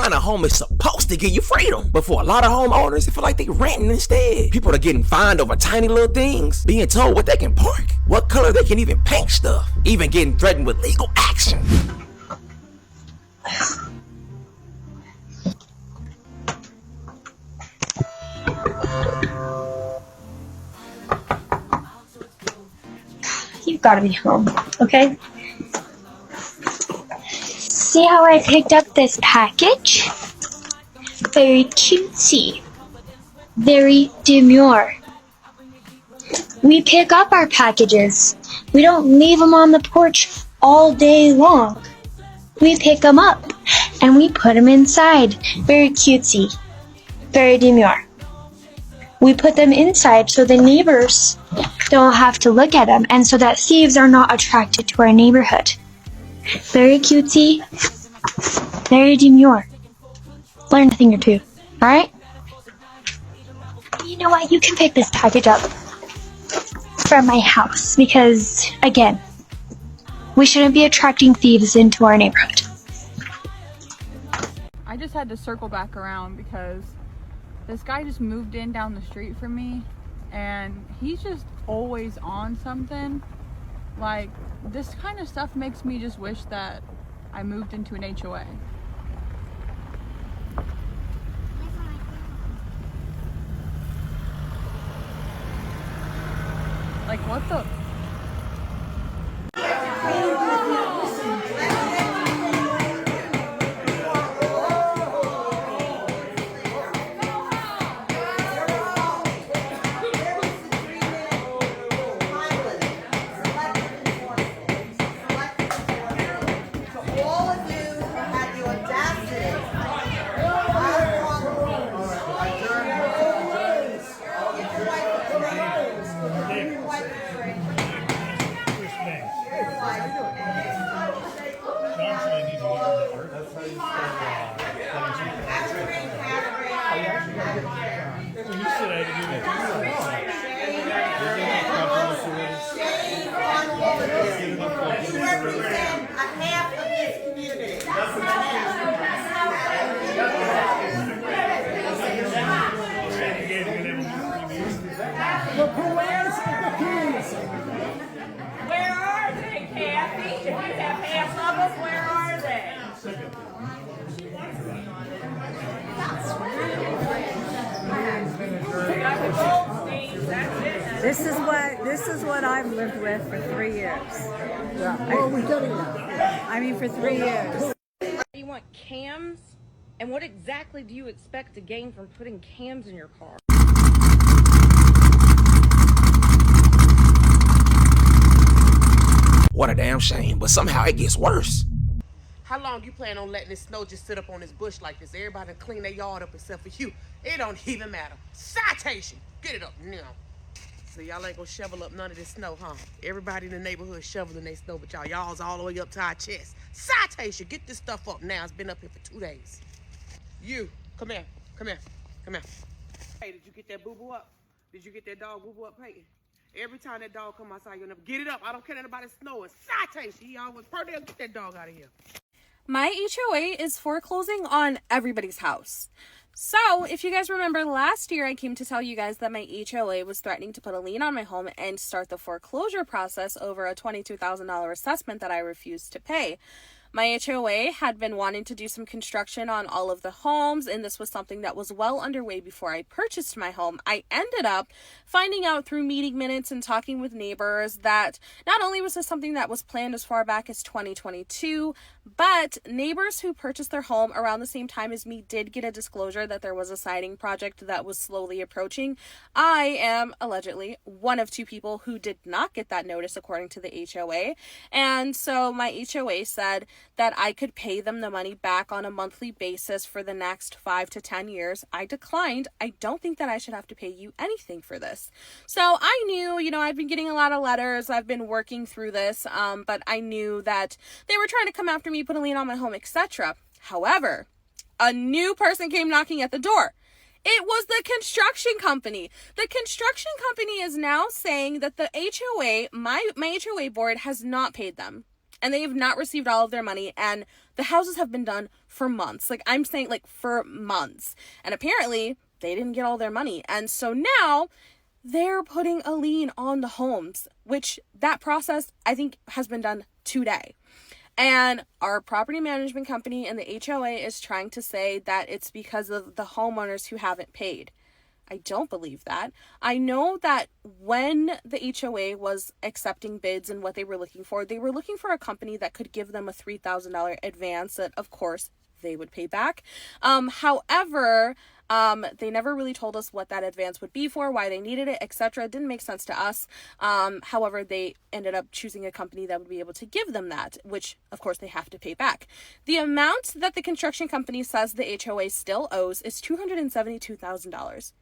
buying a home is supposed to give you freedom. But for a lot of homeowners, it feel like they renting instead. People are getting fined over tiny little things, being told what they can park, what color they can even paint stuff, even getting threatened with legal action. You've got to be home, okay? See how I picked up this package? Very cutesy. Very demure. We pick up our packages. We don't leave them on the porch all day long. We pick them up and we put them inside. Very cutesy. Very demure. We put them inside so the neighbors don't have to look at them and so that thieves are not attracted to our neighborhood. Very cutesy. Very demure. Learn a thing or two. Alright? You know what? You can pick this package up from my house because, again, we shouldn't be attracting thieves into our neighborhood. I just had to circle back around because this guy just moved in down the street from me and he's just always on something. Like, this kind of stuff makes me just wish that I moved into an HOA. Like, what the? This is what I've lived with for 3 years. Yeah. What are we getting now? I mean, for 3 years. You want cams? And what exactly do you expect to gain from putting cams in your car? What a damn shame, but somehow it gets worse. How long you plan on letting this snow just sit up on this bush like this? Everybody clean their yard up except for you. It don't even matter. Citation! Get it up now. So y'all ain't gonna shovel up none of this snow, huh? Everybody in the neighborhood shoveling their snow, but y'all's all the way up to our chest. Citation! Get this stuff up now. It's been up here for 2 days. You, come here. Hey, did you get that boo-boo up? Did you get that dog boo-boo up, Peyton? Every time that dog come outside, you'll never get it up. I don't care anybody snowing. Citation! Y'all was Perdell, get that dog out of here. My HOA is foreclosing on everybody's house. So, if you guys remember last year, I came to tell you guys that my HOA was threatening to put a lien on my home and start the foreclosure process over a $22,000 assessment that I refused to pay. My HOA had been wanting to do some construction on all of the homes, and this was something that was well underway before I purchased my home. I ended up finding out through meeting minutes and talking with neighbors that not only was this something that was planned as far back as 2022, but neighbors who purchased their home around the same time as me did get a disclosure that there was a siding project that was slowly approaching. I am allegedly one of 2 people who did not get that notice according to the HOA, and so my HOA said that I could pay them the money back on a monthly basis for the next 5 to 10 years. I declined. I don't think that I should have to pay you anything for this. So I knew, I've been getting a lot of letters. I've been working through this, but I knew that they were trying to come after me, put a lien on my home, etc. However, a new person came knocking at the door. It was the construction company. The construction company is now saying that the HOA, my HOA board has not paid them. And they have not received all of their money, and the houses have been done for months. Like, I'm saying, like, for months. And apparently they didn't get all their money. And so now they're putting a lien on the homes, which that process, I think, has been done today. And our property management company and the HOA is trying to say that it's because of the homeowners who haven't paid. I don't believe that. I know that when the HOA was accepting bids and what they were looking for a company that could give them a $3,000 advance that, of course, they would pay back. However, they never really told us what that advance would be for, why they needed it, etc. It didn't make sense to us. However, they ended up choosing a company that would be able to give them that, which, of course, they have to pay back. The amount that the construction company says the HOA still owes is $272,000.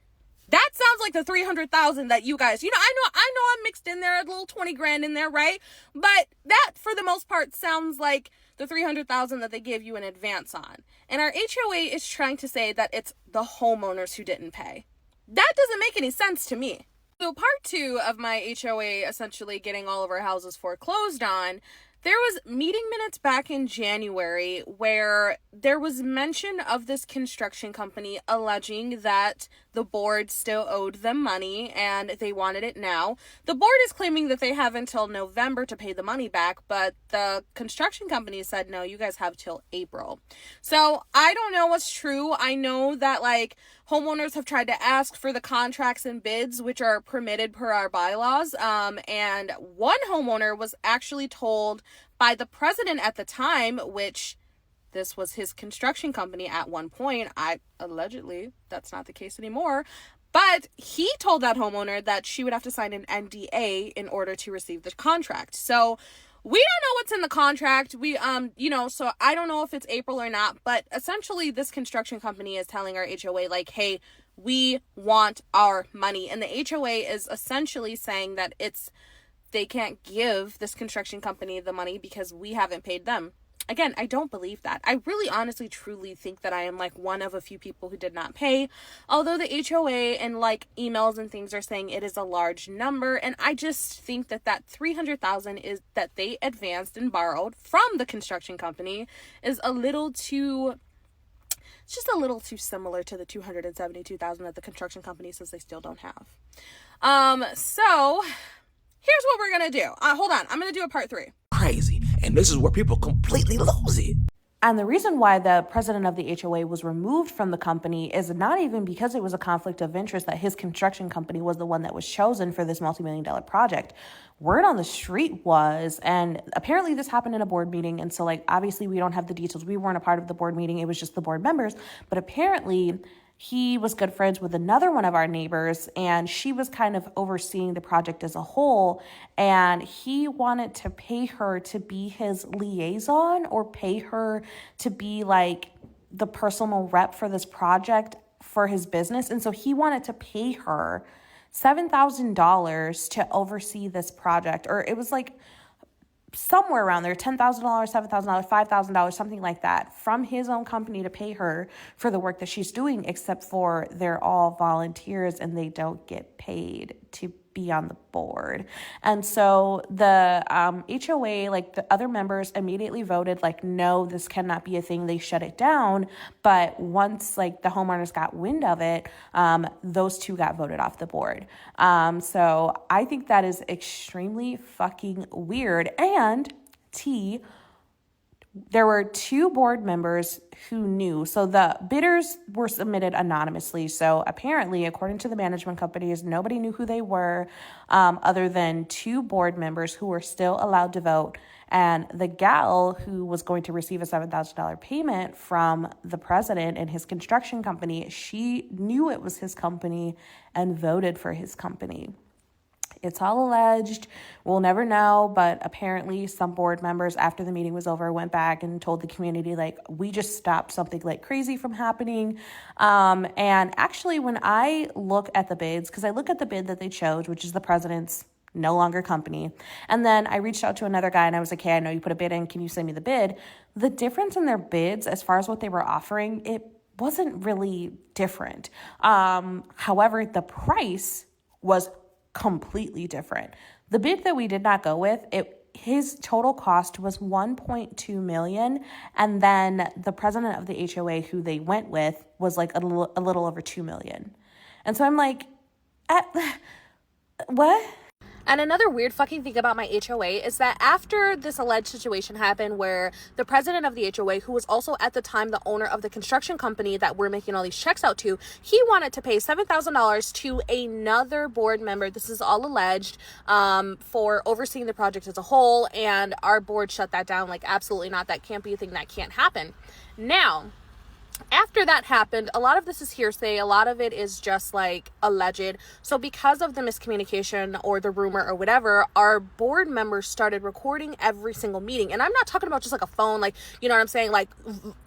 That sounds like the $300,000 that you guys, I know I'm mixed in there, a little 20 grand in there, right? But that, for the most part, sounds like the $300,000 that they gave you in advance on. And our HOA is trying to say that it's the homeowners who didn't pay. That doesn't make any sense to me. So part 2 of my HOA essentially getting all of our houses foreclosed on, there was meeting minutes back in January where there was mention of this construction company alleging that the board still owed them money and they wanted it now. The board is claiming that they have until November to pay the money back, but the construction company said, no, you guys have till April. So I don't know what's true. I know that homeowners have tried to ask for the contracts and bids, which are permitted per our bylaws. And one homeowner was actually told by the president at the time, which this was his construction company at one point. Allegedly, that's not the case anymore. But he told that homeowner that she would have to sign an NDA in order to receive the contract. So we don't know what's in the contract. So I don't know if it's April or not, but essentially this construction company is telling our HOA, hey, we want our money. And the HOA is essentially saying that they can't give this construction company the money because we haven't paid them. Again, I don't believe that. I really honestly truly think that I am one of a few people who did not pay, although the HOA and emails and things are saying it is a large number. And I just think that $300,000 is that they advanced and borrowed from the construction company is a little too similar to the $272,000 that the construction company says they still don't have. So here's what we're going to do. Hold on. I'm going to do a part 3. Crazy. And this is where people completely lose it. And the reason why the president of the HOA was removed from the company is not even because it was a conflict of interest that his construction company was the one that was chosen for this multi-million-dollar project. Word on the street was, and apparently this happened in a board meeting, and so obviously we don't have the details. We weren't a part of the board meeting. It was just the board members. But apparently he was good friends with another one of our neighbors, and she was kind of overseeing the project as a whole, and he wanted to pay her to be his liaison or pay her to be the personal rep for this project for his business. And so he wanted to pay her $7,000 to oversee this project, or it was somewhere around there, $10,000, $7,000, $5,000, something like that, from his own company to pay her for the work that she's doing, except for they're all volunteers and they don't get paid to be on the board. And so the HOA, the other members immediately voted no, this cannot be a thing. They shut it down. But once the homeowners got wind of it, those two got voted off the board. So I think that is extremely fucking weird. And there were 2 board members who knew. So the bidders were submitted anonymously. So apparently, according to the management companies, nobody knew who they were other than 2 board members who were still allowed to vote. And the gal who was going to receive a $7,000 payment from the president and his construction company, she knew it was his company and voted for his company. It's all alleged. We'll never know, but apparently some board members, after the meeting was over, went back and told the community, we just stopped something crazy from happening. And actually, when I look at the bids, because I look at the bid that they chose, which is the president's no longer company, and then I reached out to another guy and I was like, hey, I know you put a bid in. Can you send me the bid? The difference in their bids, as far as what they were offering, it wasn't really different. However, the price was completely different. The bid that we did not go with, his total cost was $1.2 million, and then the president of the HOA who they went with was like a little over $2 million. And so I'm like, what? And another weird fucking thing about my HOA is that after this alleged situation happened where the president of the HOA, who was also at the time the owner of the construction company that we're making all these checks out to, he wanted to pay $7,000 to another board member. This is all alleged, for overseeing the project as a whole. And our board shut that down. Like, absolutely not. That can't be a thing. That can't happen. Now, after that happened, a lot of this is hearsay. A lot of it is just like alleged. So because of the miscommunication or the rumor or whatever, our board members started recording every single meeting. And I'm not talking about just like a phone, like, you know what I'm saying? Like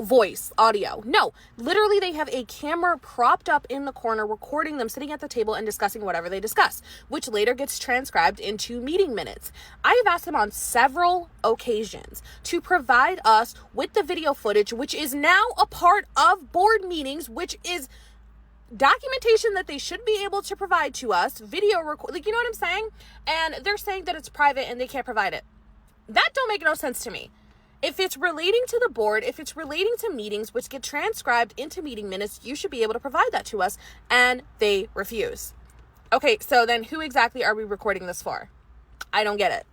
voice, audio. No, literally they have a camera propped up in the corner, recording them sitting at the table and discussing whatever they discuss, which later gets transcribed into meeting minutes. I have asked them on several occasions to provide us with the video footage, which is now a part of board meetings, which is documentation that they should be able to provide to us, video record, like, you know what I'm saying? And they're saying that it's private and they can't provide it. That don't make no sense to me. If it's relating to the board, if it's relating to meetings, which get transcribed into meeting minutes, you should be able to provide that to us, and they refuse. Okay, so then who exactly are we recording this for? I don't get it.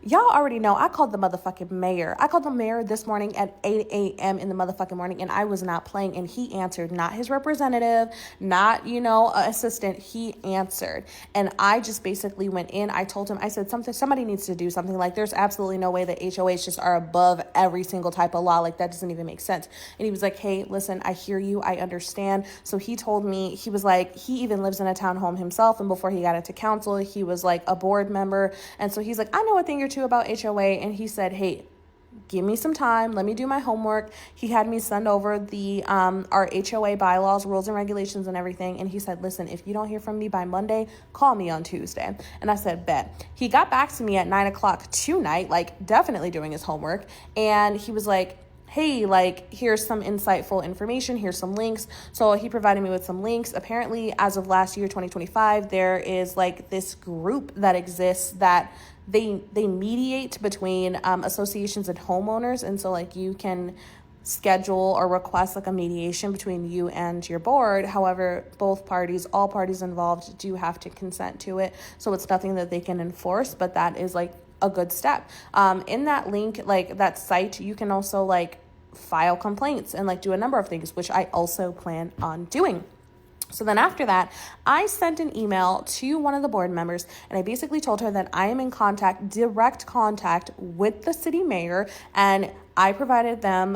Y'all already know I called the motherfucking mayor. I called the mayor this morning at 8 a.m. in the motherfucking morning, and I was not playing, and he answered. Not his representative, not, assistant. He answered. And I just basically went in. I told him, I said, somebody needs to do something. Like, there's absolutely no way that HOAs just are above every single type of law. Like, that doesn't even make sense. And he was like, hey, listen, I hear you. I understand. So he told me, he was like, he even lives in a townhome himself. And before he got into council, he was like a board member. And so he's like, I know a thing or two about HOA. And he said, hey, give me some time, let me do my homework. He had me send over the our HOA bylaws, rules and regulations and everything. And he said, listen, if you don't hear from me by Monday, call me on Tuesday. And I said, bet. He got back to me at 9:00 tonight, like definitely doing his homework. And he was like, hey, like, here's some insightful information, here's some links. So he provided me with some links. Apparently, as of last year, 2025, there is like this group that exists that they mediate between associations and homeowners. And so like you can schedule or request like a mediation between you and your board. However, all parties involved do have to consent to it. So it's nothing that they can enforce, but that is like a good step. In that link, like that site, you can also like file complaints and like do a number of things, which I also plan on doing. So then after that, I sent an email to one of the board members, and I basically told her that I am in direct contact with the city mayor, and I provided them,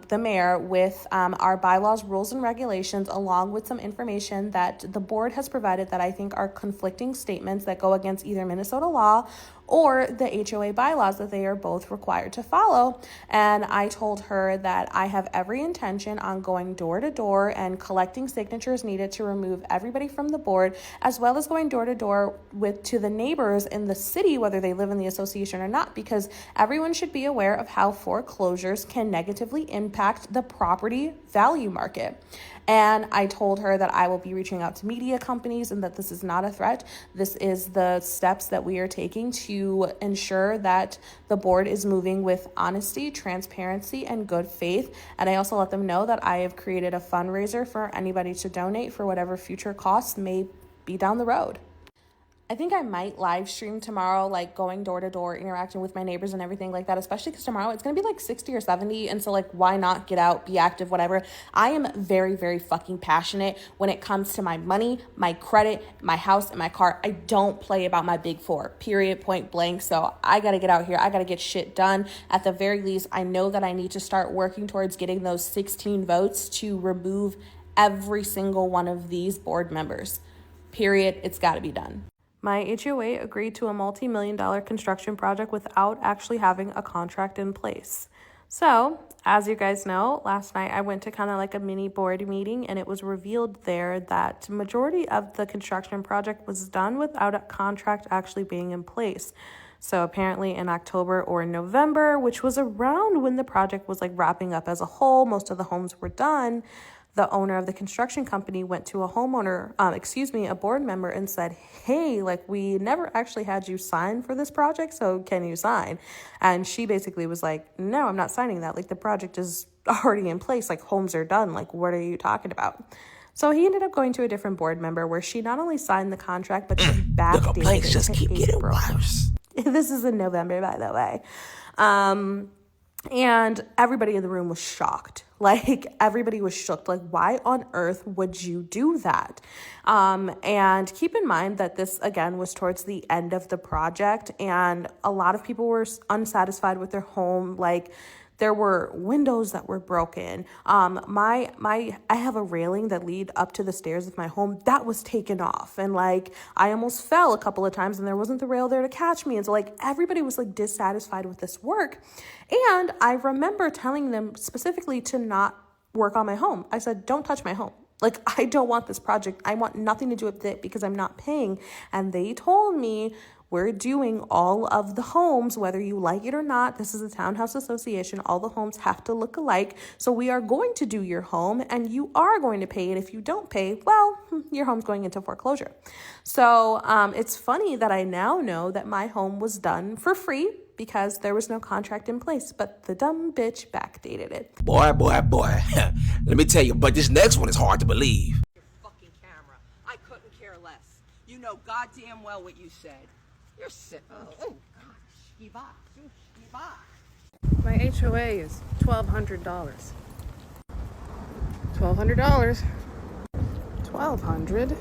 the mayor, with our bylaws, rules, and regulations, along with some information that the board has provided that I think are conflicting statements that go against either Minnesota law or the HOA bylaws that they are both required to follow. And I told her that I have every intention on going door to door and collecting signatures needed to remove everybody from the board, as well as going door to door to the neighbors in the city, whether they live in the association or not, because everyone should be aware of how foreclosures can negatively impact the property value market. And I told her that I will be reaching out to media companies and that this is not a threat. This is the steps that we are taking to ensure that the board is moving with honesty, transparency, and good faith. And I also let them know that I have created a fundraiser for anybody to donate for whatever future costs may be down the road. I think I might live stream tomorrow, like going door to door, interacting with my neighbors and everything like that, especially because tomorrow it's going to be like 60 or 70. And so like, why not get out, be active, whatever. I am very, very fucking passionate when it comes to my money, my credit, my house, and my car. I don't play about my big four, period, point blank. So I got to get out here. I got to get shit done. At the very least, I know that I need to start working towards getting those 16 votes to remove every single one of these board members. Period. It's got to be done. My HOA agreed to a multi-million-dollar construction project without actually having a contract in place. So, as you guys know, last night I went to kind of like a mini board meeting, and it was revealed there that majority of the construction project was done without a contract actually being in place. So apparently in October or November, which was around when the project was like wrapping up as a whole, most of the homes were done, the owner of the construction company went to a a board member and said, hey, like, we never actually had you sign for this project, so can you sign? And she basically was like, no, I'm not signing that. Like, the project is already in place. Like, homes are done. Like, what are you talking about? So he ended up going to a different board member where she not only signed the contract, but she backdated it. The complaints just keep getting worse. This is in November, by the way. And everybody in the room was shocked. Like, everybody was shocked. Like, why on earth would you do that? And keep in mind that this, again, was towards the end of the project, and a lot of people were unsatisfied with their home. Like, there were windows that were broken. I have a railing that lead up to the stairs of my home that was taken off, and like, I almost fell a couple of times and there wasn't the rail there to catch me. And so like, everybody was like dissatisfied with this work. And I remember telling them specifically to not work on my home. I said, don't touch my home. Like, I don't want this project. I want nothing to do with it because I'm not paying. And they told me, we're doing all of the homes, whether you like it or not. This is a townhouse association. All the homes have to look alike. So we are going to do your home and you are going to pay it. If you don't pay, well, your home's going into foreclosure. So it's funny that I now know that my home was done for free because there was no contract in place, but the dumb bitch backdated it. Boy. Let me tell you, but this next one is hard to believe. Your fucking camera. I couldn't care less. You know goddamn well what you said. You're sick. Oh gosh. My HOA is $1,200. $1,200. $1,200.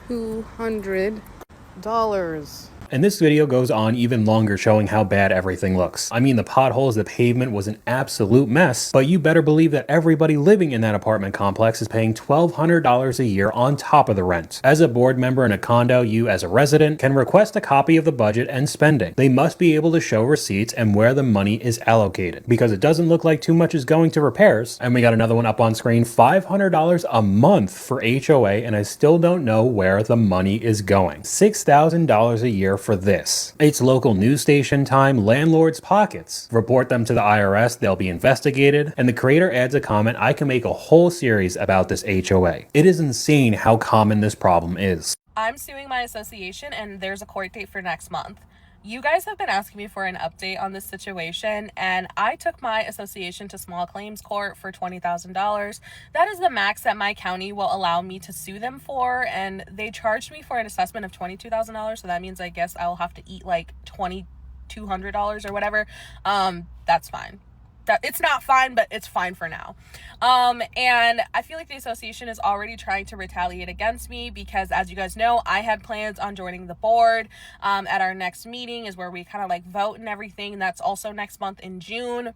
$1,200. And this video goes on even longer, showing how bad everything looks. I mean, the potholes, the pavement was an absolute mess, but you better believe that everybody living in that apartment complex is paying $1,200 a year on top of the rent. As a board member in a condo, you as a resident can request a copy of the budget and spending. They must be able to show receipts and where the money is allocated, because it doesn't look like too much is going to repairs. And we got another one up on screen, $500 a month for HOA, and I still don't know where the money is going. $6,000 a year for this. It's local news station time, landlords' pockets. Report them to the IRS, they'll be investigated, and the creator adds a comment, I can make a whole series about this HOA. It is insane how common this problem is. I'm suing my association and there's a court date for next month. You guys have been asking me for an update on this situation, and I took my association to small claims court for $20,000. That is the max that my county will allow me to sue them for, and they charged me for an assessment of $22,000, so that means I guess I'll have to eat like $2,200 or whatever. That's fine. It's not fine, but it's fine for now. And I feel like the association is already trying to retaliate against me because, as you guys know, I had plans on joining the board. At our next meeting is where we kind of like vote and everything. That's also next month in June.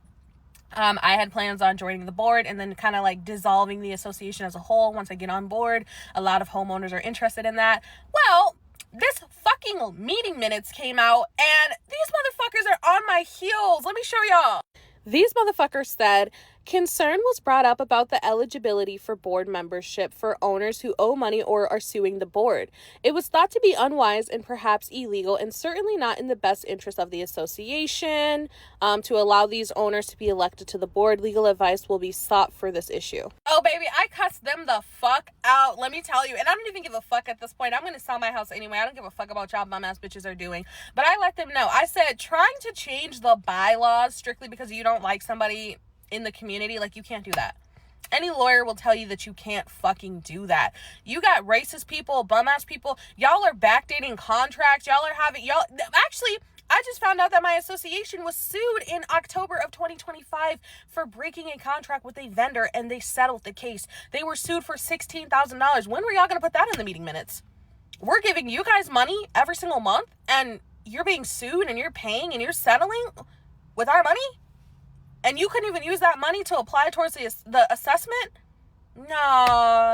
I had plans on joining the board and then kind of like dissolving the association as a whole once I get on board. A lot of homeowners are interested in that. Well, this fucking meeting minutes came out and these motherfuckers are on my heels. Let me show y'all. These motherfuckers said, concern was brought up about the eligibility for board membership for owners who owe money or are suing the board. It was thought to be unwise and perhaps illegal and certainly not in the best interest of the association to allow these owners to be elected to the board. Legal advice will be sought for this issue. Oh, baby, I cussed them the fuck out. Let me tell you. And I don't even give a fuck at this point. I'm going to sell my house anyway. I don't give a fuck about y'all bum ass bitches are doing. But I let them know. I said, trying to change the bylaws strictly because you don't like somebody in the community, like, you can't do that. Any lawyer will tell you that you can't fucking do that. You got racist people, bum ass people. Y'all are backdating contracts. Actually, I just found out that my association was sued in October of 2025 for breaking a contract with a vendor, and they settled the case. They were sued for $16,000. When were y'all gonna put that in the meeting minutes? We're giving you guys money every single month, and you're being sued, and you're paying, and you're settling with our money? And you couldn't even use that money to apply towards the assessment? No.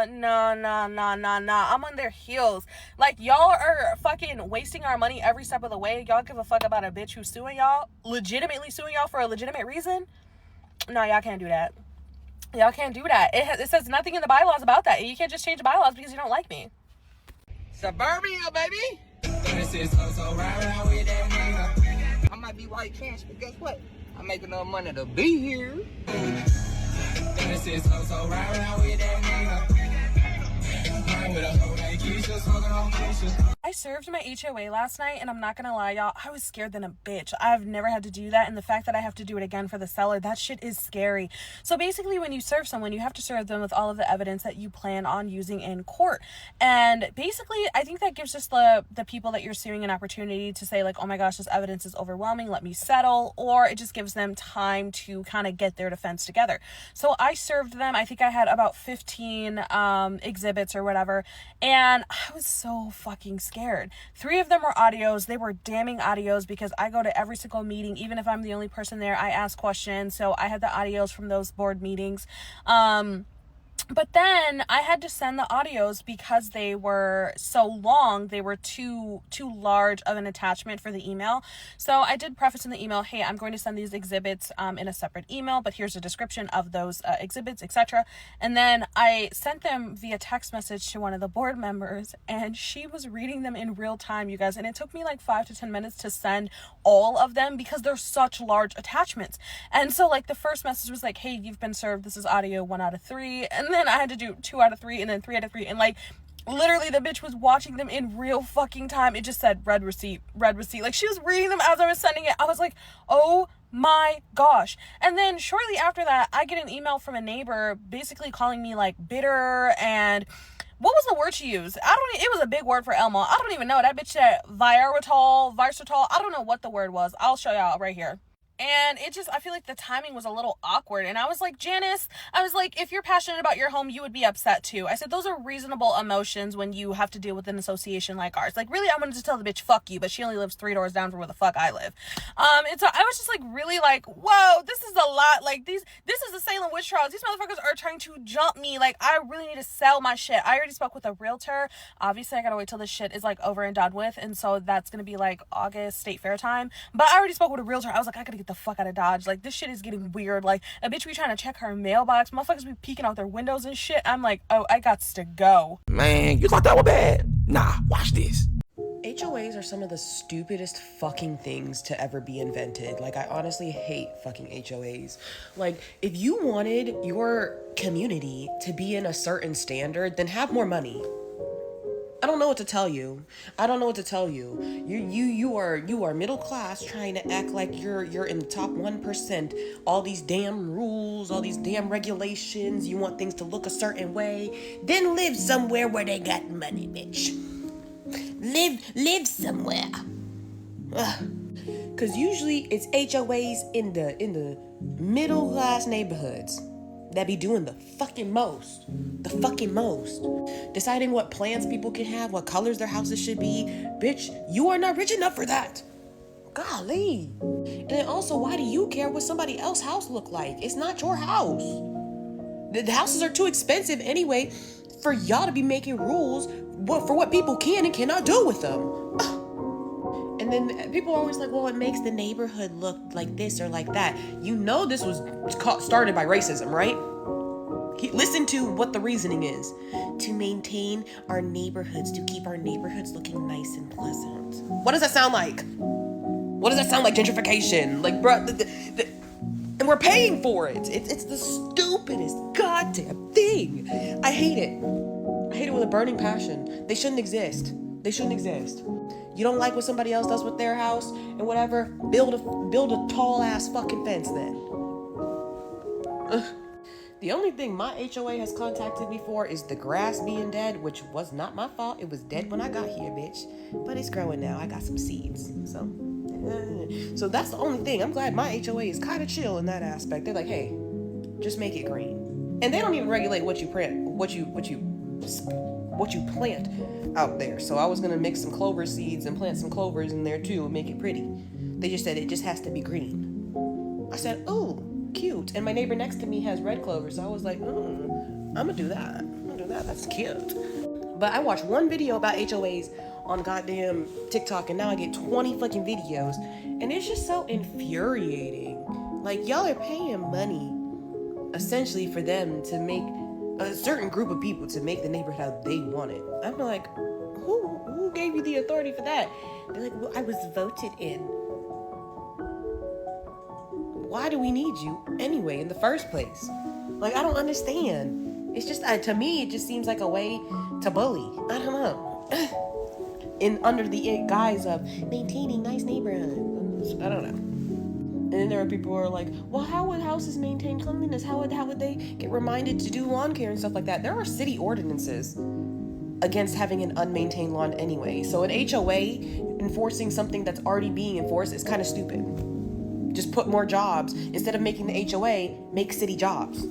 I'm on their heels. Like, y'all are fucking wasting our money every step of the way. Y'all give a fuck about a bitch who's suing y'all, legitimately suing y'all for a legitimate reason? No, y'all can't do that. Y'all can't do that. It says nothing in the bylaws about that. You can't just change the bylaws because you don't like me. Suburbia, baby. I'm might be white trash, but guess what? I make enough money to be here. I served my HOA last night, and I'm not gonna lie, y'all, I was scared than a bitch. I've never had to do that, and the fact that I have to do it again for the seller, that shit is scary. So basically, when you serve someone, you have to serve them with all of the evidence that you plan on using in court. And basically, I think that gives just the people that you're suing an opportunity to say, like, oh my gosh, this evidence is overwhelming, let me settle, or it just gives them time to kind of get their defense together. So I served them. I think I had about 15 exhibits or whatever, and I was so fucking scared. 3 of them were audios. They were damning audios because I go to every single meeting. Even if I'm the only person there, I ask questions. So I had the audios from those board meetings. But then I had to send the audios because they were so long, they were too large of an attachment for the email. So I did preface in the email, hey, I'm going to send these exhibits in a separate email, but here's a description of those exhibits, etc. And then I sent them via text message to one of the board members, and she was reading them in real time, you guys. And it took me like 5 to 10 minutes to send all of them because they're such large attachments. And so like the first message was like, hey, you've been served. This is audio 1 out of 3. And then I had to do 2 out of 3 and then 3 out of 3. And like literally the bitch was watching them in real fucking time. It just said read receipt, read receipt. Like she was reading them as I was sending it. I was like, oh my gosh. And then shortly after that, I get an email from a neighbor basically calling me like bitter, and what was the word she used? It was a big word for Elmo. I don't even know. That bitch said viritol. I don't know what the word was. I'll show y'all right here. And I feel like the timing was a little awkward. And I was like, Janice, if you're passionate about your home, you would be upset too. I said, those are reasonable emotions when you have to deal with an association like ours. Like, really, I wanted to tell the bitch, fuck you, but she only lives 3 doors down from where the fuck I live. And so I was just like, really like, whoa, this is a lot. Like, this is the Salem witch trials. These motherfuckers are trying to jump me. Like, I really need to sell my shit. I already spoke with a realtor. Obviously, I gotta wait till this shit is like over and done with. And so that's gonna be like August State Fair time. But I already spoke with a realtor. I was like, I gotta get the fuck out of Dodge. Like, this shit is getting weird. Like, a bitch be trying to check her mailbox. Motherfuckers be peeking out their windows and shit. I'm like, oh, I gots to go. Man, you thought that was bad? Nah, watch this. HOAs are some of the stupidest fucking things to ever be invented. Like, I honestly hate fucking HOAs. Like, if you wanted your community to be in a certain standard, then have more money. I don't know what to tell you. You are middle class trying to act like you're in the top 1%. All these damn rules, all these damn regulations. You want things to look a certain way. Then live somewhere where they got money, bitch. Live somewhere. Cause usually it's HOAs in the middle class neighborhoods that be doing the fucking most. Deciding what plans people can have, what colors their houses should be. Bitch, you are not rich enough for that. Golly. And then also, why do you care what somebody else's house look like? It's not your house. The houses are too expensive anyway for y'all to be making rules for what people can and cannot do with them. And then people are always like, well, it makes the neighborhood look like this or like that. You know this was started by racism, right? Listen to what the reasoning is. To maintain our neighborhoods, to keep our neighborhoods looking nice and pleasant. What does that sound like? Gentrification. Like, bro, and we're paying for it. It's the stupidest goddamn thing. I hate it. I hate it with a burning passion. They shouldn't exist. You don't like what somebody else does with their house and whatever, build a tall ass fucking fence then. The only thing my HOA has contacted me for is the grass being dead, which was not my fault. It was dead when I got here, bitch. But it's growing now. I got some seeds. So that's the only thing. I'm glad my HOA is kind of chill in that aspect. They're like, hey, just make it green. And they don't even regulate what you plant out there. So I was gonna mix some clover seeds and plant some clovers in there too and make it pretty. They just said it just has to be green. I said, oh, cute. And my neighbor next to me has red clover, so I was like, I'm gonna do that. That's cute. But I watched one video about HOAs on goddamn TikTok, and now I get 20 fucking videos, and it's just so infuriating. Like, y'all are paying money essentially for them to make a certain group of people to make the neighborhood how they want it. I'm like, who gave you the authority for that? They're like, well, I was voted in. why do we need you anyway in the first place? Like, I don't understand. It's just, to me, it just seems like a way to bully. I don't know. Under the guise of maintaining nice neighborhoods. I don't know. And then there are people who are like, well, how would houses maintain cleanliness? How would they get reminded to do lawn care and stuff like that? There are city ordinances against having an unmaintained lawn anyway. So an HOA enforcing something that's already being enforced is kind of stupid. Just put more jobs. Instead of making the HOA, make city jobs.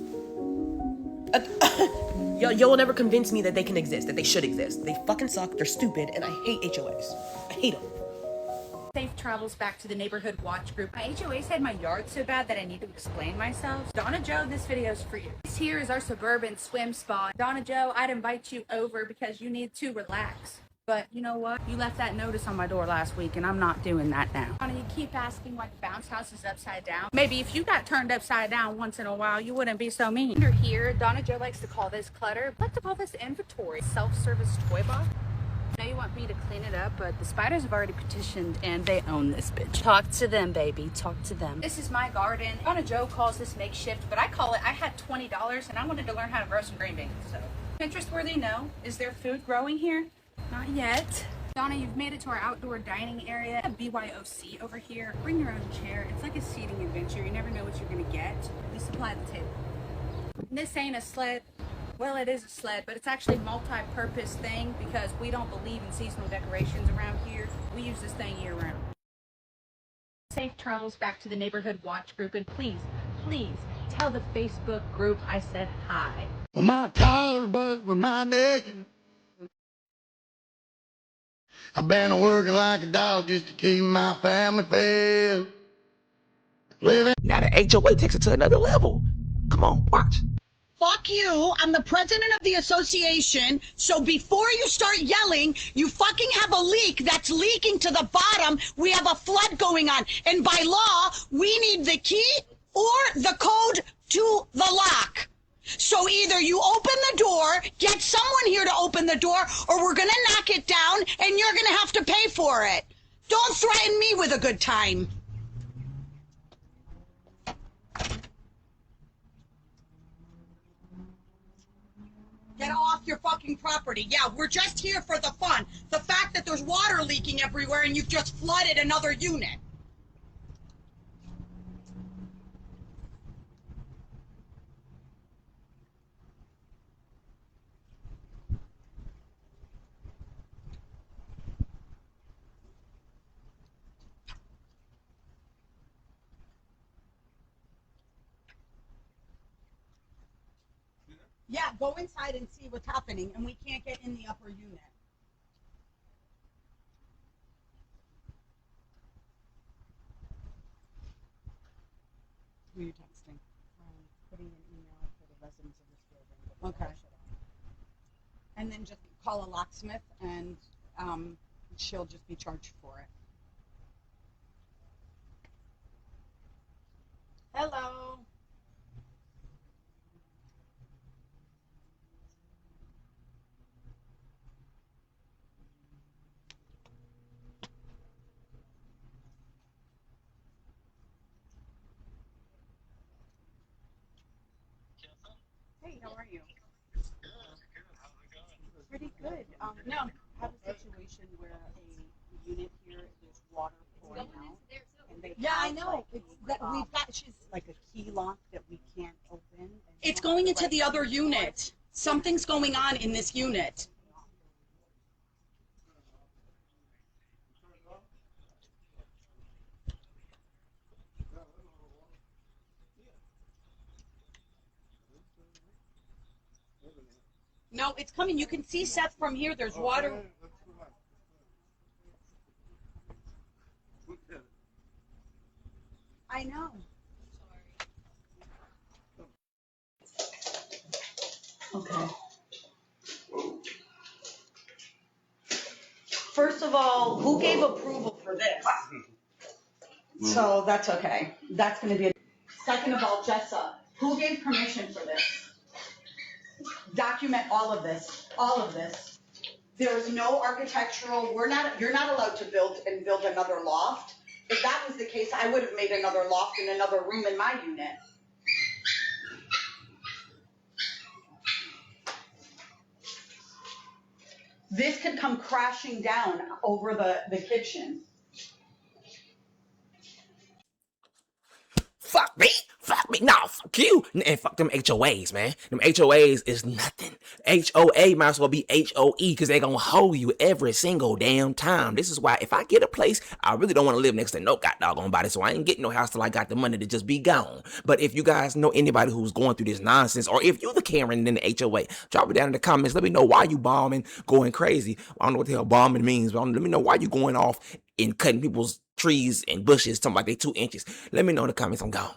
You'll never convince me that they can exist, that they should exist. They fucking suck, they're stupid, and I hate HOAs. I hate them. Safe travels back to the neighborhood watch group. My HOA said my yard's so bad that I need to explain myself. Donna Joe, this video's for you. This here is our suburban swim spot. Donna Joe, I'd invite you over because you need to relax. But you know what? You left that notice on my door last week and I'm not doing that now. Donna, you keep asking why the bounce house is upside down. Maybe if you got turned upside down once in a while, you wouldn't be so mean. Under here, Donna Joe likes to call this clutter. I like to call this inventory. Self-service toy box. I know you want me to clean it up, but the spiders have already petitioned and they own this bitch. Talk to them, baby. Talk to them. This is my garden. Donna Joe calls this makeshift, but I call it, I had $20 and I wanted to learn how to grow some green beans. So, interest worthy? No. Is there food growing here? Not yet. Donna, you've made it to our outdoor dining area. A BYOC over here. Bring your own chair. It's like a seating adventure. You never know what you're gonna get. We supply the table. And this ain't a sled. Well, it is a sled, but it's actually a multi-purpose thing because we don't believe in seasonal decorations around here. We use this thing year round. Safe travels back to the neighborhood watch group, and please, please tell the Facebook group I said hi. Well, my collar but with my neck. I've been working like a dog just to keep my family fed. Living. Now the HOA takes it to another level. Come on, watch. Fuck you. I'm the president of the association. So before you start yelling, you fucking have a leak that's leaking to the bottom. We have a flood going on. And by law, we need the key or the code to the lock. So either you open the door, get someone here to open the door, or we're going to knock it down and you're going to have to pay for it. Don't threaten me with a good time. Get off your fucking property. Yeah, we're just here for the fun. The fact that there's water leaking everywhere and you've just flooded another unit. Yeah, go inside and see what's happening, and we can't get in the upper unit. Who are you texting? Putting an email for the residents of this building. Okay. And then just call a locksmith, and she'll just be charged for it. Hello. Hey, how are you? Pretty good. No, I have a situation where a unit here, there's water pouring out. And they I know. It's that we've got, she's like a key lock that we can't open. It's going into the other unit. Something's going on in this unit. No, it's coming. You can see Seth from here. There's water. I know. Okay. First of all, who gave approval for this? So that's okay. That's going to be a... Second of all, Jessa, who gave permission for this? Document all of this. All of this. There is no architectural... You're not allowed to build another loft. If that was the case, I would have made another loft and another room in my unit. This could come crashing down over the kitchen. Fuck me. Fuck me. Nah, fuck you. And fuck them HOAs, man. Them HOAs is nothing. HOA might as well be HOE because they gonna hold you every single damn time. This is why if I get a place, I really don't want to live next to no goddamn body. So I ain't getting no house till I got the money to just be gone. But if you guys know anybody who's going through this nonsense, or if you the Karen in the HOA, drop it down in the comments. Let me know why you bombing, going crazy. I don't know what the hell bombing means, but let me know why you going off and cutting people's trees and bushes, something like they 2 inches. Let me know in the comments. I'm gone.